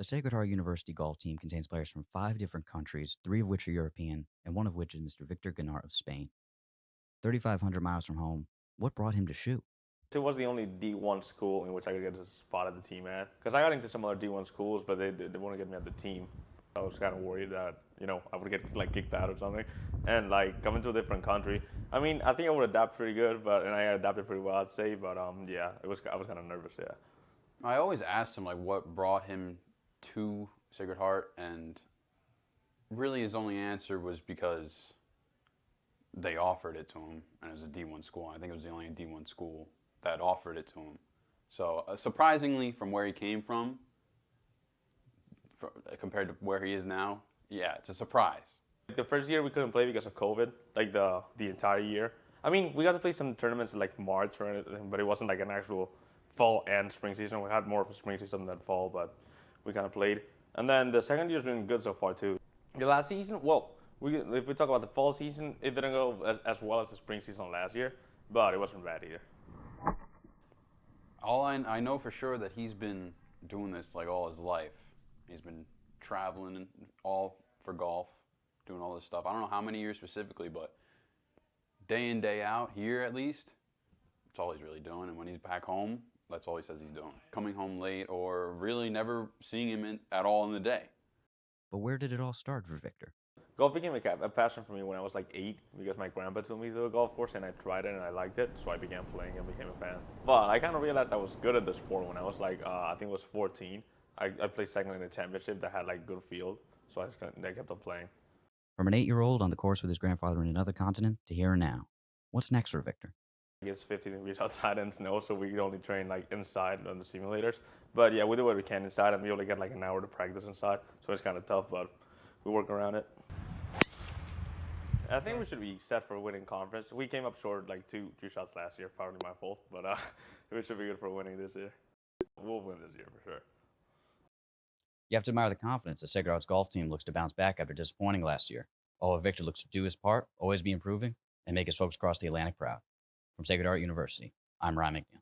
The Sacred Heart University golf team contains players from 5 different countries, 3 of which are European, and one of which is Mr. Victor Ginart of Spain. 3,500 miles from home, what brought him to shoot? It was the only D1 school in which I could get a spot at the team at. Because I got into some other D1 schools, but they wouldn't get me at the team. I was kind of worried that, I would get like kicked out or something. And like coming to a different country, I mean, I think I would adapt pretty good, and I adapted pretty well, I'd say. But yeah, I was kind of nervous, yeah. I always asked him like what brought him to Sacred Heart, and really his only answer was because they offered it to him, and it was a D1 school. I think it was the only D1 school that offered it to him. So surprisingly, from where he came from, compared to where he is now, yeah, it's a surprise. The first year we couldn't play because of COVID, like the entire year. I mean, we got to play some tournaments in like March or anything, but it wasn't like an actual fall and spring season. We had more of a spring season than fall, but we kind of played. And then the second year's been good so far too. The last season, well, if we talk about the fall season, it didn't go as well as the spring season last year, but it wasn't bad either. All I know for sure that he's been doing this like all his life. He's been traveling all for golf, doing all this stuff. I don't know how many years specifically, but day in, day out, here at least, that's all he's really doing. And when he's back home, that's all he says he's doing. Coming home late or really never seeing him at all in the day. But where did it all start for Victor? Golf became a passion for me when I was like 8 because my grandpa took me to the golf course and I tried it and I liked it, so I began playing and became a fan. But I kind of realized I was good at the sport when I was like, I think it was 14. I played second in a championship that had like good field, so I kept on playing. From an 8-year-old on the course with his grandfather in another continent to here and now, what's next for Victor? It's 50 degrees outside and snow, so we can only train like inside on the simulators. But yeah, we do what we can inside, and we only get like an hour to practice inside, so it's kind of tough, but we work around it. I think we should be set for a winning conference. We came up short like two shots last year, probably my fault, but we should be good for winning this year. We'll win this year for sure. You have to admire the confidence the Sacred Heart's golf team looks to bounce back after disappointing last year. Although Victor looks to do his part, always be improving, and make his folks across the Atlantic proud. From Sacred Heart University, I'm Ryan McNeill.